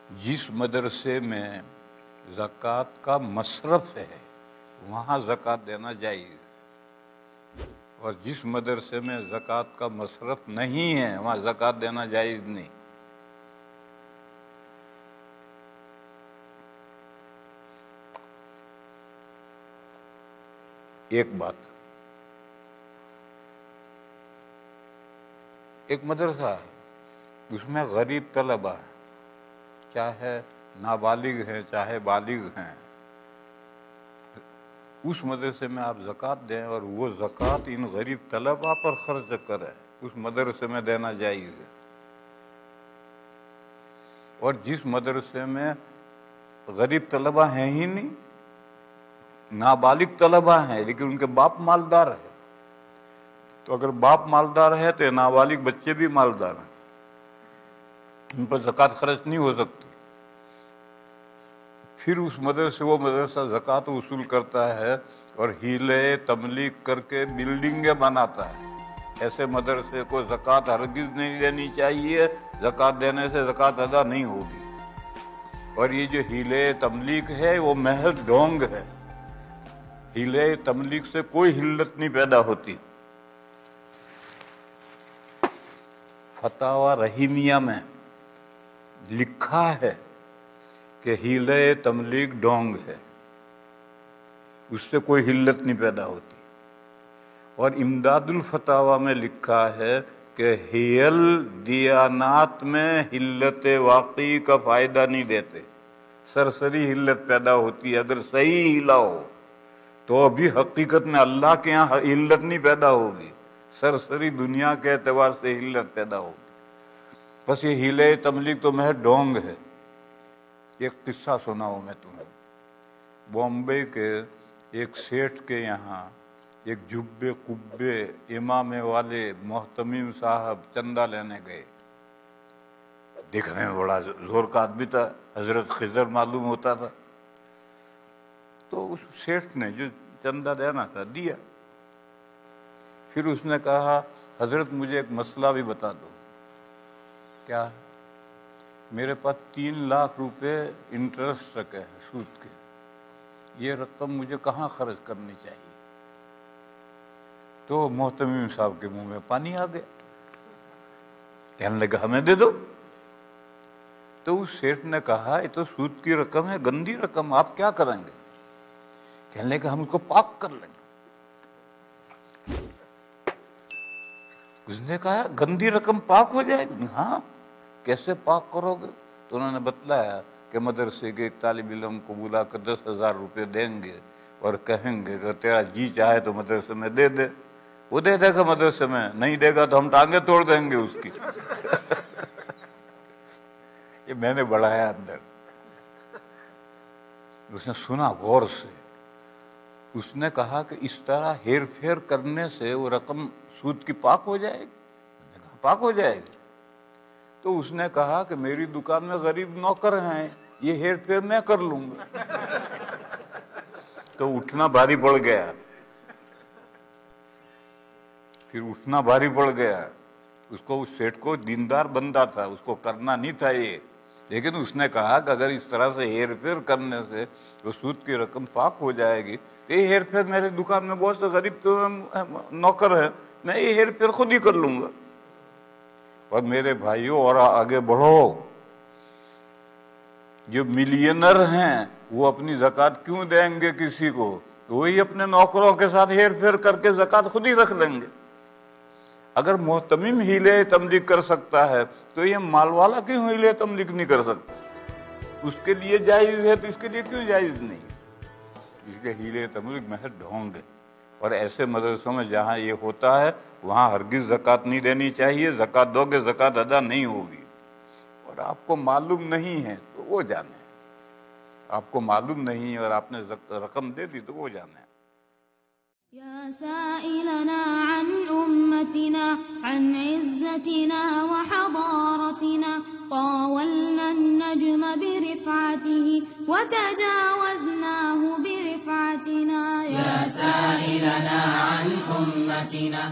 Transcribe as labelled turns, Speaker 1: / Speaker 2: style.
Speaker 1: جس مدرسے میں زکوٰۃ کا مصرف ہے وہاں زکوٰۃ دینا جائز، اور جس مدرسے میں زکوٰۃ کا مصرف نہیں ہے وہاں زکوٰۃ دینا جائز نہیں۔ ایک بات، ایک مدرسہ ہے اس میں غریب طلبہ ہیں، چاہے نابالغ ہیں چاہے بالغ ہیں، اس مدرسے میں آپ زکوٰۃ دیں اور وہ زکوٰۃ ان غریب طلبہ پر خرچ کریں، اس مدرسے میں دینا جائز ہے۔ اور جس مدرسے میں غریب طلبہ ہیں ہی نہیں، نابالغ طلبہ ہیں لیکن ان کے باپ مالدار ہے، تو اگر باپ مالدار ہے تو نابالغ بچے بھی مالدار ہیں، ان پر زکوٰۃ خرچ نہیں ہو سکتی۔ پھر اس مدرسے وہ مدرسہ زکوٰۃ وصول کرتا ہے اور ہیلے تملیغ کر کے بلڈنگیں بناتا ہے، ایسے مدرسے کو زکوٰۃ ہرگز نہیں دینی چاہیے، زکوٰۃ دینے سے زکوٰۃ ادا نہیں ہوگی۔ اور یہ جو ہیلے تملیغ ہے وہ محض ڈھونگ ہے، ہیلے تملیغ سے کوئی حلت نہیں پیدا ہوتی۔ فتاوی رحیمیہ میں لکھا ہے کہ ہیلے تملیغ ڈھونگ ہے، اس سے کوئی حلت نہیں پیدا ہوتی۔ اور امداد الفتاوی میں لکھا ہے کہ ہیل دیانات میں حلت واقعی کا فائدہ نہیں دیتے، سرسری حلت پیدا ہوتی ہے۔ اگر صحیح ہیلا ہو تو ابھی حقیقت میں اللہ کے یہاں حلت نہیں پیدا ہوگی، سرسری دنیا کے اعتبار سے حلت پیدا ہوگی۔ بس یہ ہیلے تملیغ تو محض ڈھونگ ہے۔ ایک قصہ سناؤں میں تمہیں، بامبے کے ایک سیٹھ کے یہاں ایک جبے قبے امامے والے محتمم صاحب چندہ لینے گئے، دیکھنے میں بڑا زور کا آدمی تھا، حضرت خضر معلوم ہوتا تھا۔ تو اس سیٹھ نے جو چندہ دینا تھا دیا، پھر اس نے کہا حضرت مجھے ایک مسئلہ بھی بتا دو۔ کیا؟ میرے پاس 3 لاکھ روپے انٹرسٹ رکھے ہیں سود کے، یہ رقم مجھے کہاں خرچ کرنی چاہیے؟ تو محتمم صاحب کے منہ میں پانی آ گیا، کہنے لگا ہمیں دے دو۔ تو اس سیٹھ نے کہا یہ تو سود کی رقم ہے، گندی رقم، آپ کیا کریں گے؟ کہنے لگا ہم اس کو پاک کر لیں گے۔ اس نے کہا گندی رقم پاک ہو جائے گی؟ ہاں، کیسے پاک کرو گے؟ تو انہوں نے بتلایا کہ مدرسے کے ایک طالب علم کو بلا کر 10,000 روپے دیں گے اور کہیں گے کہ تیرا جی چاہے تو مدرسے میں دے دے، وہ دے دے گا مدرسے میں، نہیں دے گا تو ہم ٹانگیں توڑ دیں گے اس کی۔ یہ میں نے بڑھایا اندر۔ اس نے سنا غور سے، اس نے کہا کہ اس طرح ہیر پھیر کرنے سے وہ رقم سود کی پاک ہو جائے گی؟ میں نے کہا پاک ہو جائے گی۔ تو اس نے کہا کہ میری دکان میں غریب نوکر ہیں، یہ ہیر پھیر میں کر لوں گا۔ تو اٹھنا بھاری پڑ گیا، پھر اٹھنا بھاری پڑ گیا اس کو۔ اس سیٹ کو دیندار بندہ تھا، اس کو کرنا نہیں تھا یہ، لیکن اس نے کہا کہ اگر اس طرح سے ہیر پھیر کرنے سے وہ سود کی رقم پاک ہو جائے گی تو یہ ہیر پھیر، میرے دکان میں بہت سے غریب تو نوکر ہیں، میں یہ ہیر پھیر خود ہی کر لوں گا۔ اور میرے بھائیوں اور آگے بڑھو، جو ملینر ہیں وہ اپنی زکوٰۃ کیوں دیں گے کسی کو؟ وہی اپنے نوکروں کے ساتھ ہیر پھیر کر کے زکوٰۃ خود ہی رکھ لیں گے۔ اگر محتمم ہیلے تملیغ کر سکتا ہے تو یہ مال والا کیوں ہیلے تملیغ نہیں کر سکتا؟ اس کے لیے جائز ہے تو اس کے لیے کیوں جائز نہیں؟ اس کے ہیلے تملیغ محض ڈھونگ ہے۔ اور ایسے مدرسوں میں جہاں یہ ہوتا ہے وہاں ہرگز زکوٰۃ نہیں دینی چاہیے، زکوٰۃ دو گے زکوٰۃ ادا نہیں ہوگی۔ اور آپ کو معلوم نہیں ہے تو وہ جانے، آپ کو معلوم نہیں ہے اور آپ نے رقم دے دی تو وہ جانے۔
Speaker 2: يا سائلنا عن أمتنا عن عزتنا وحضارتنا طاولنا النجم برفعته وتجاوزناه برفعتنا
Speaker 3: يا سائلنا عن أمتنا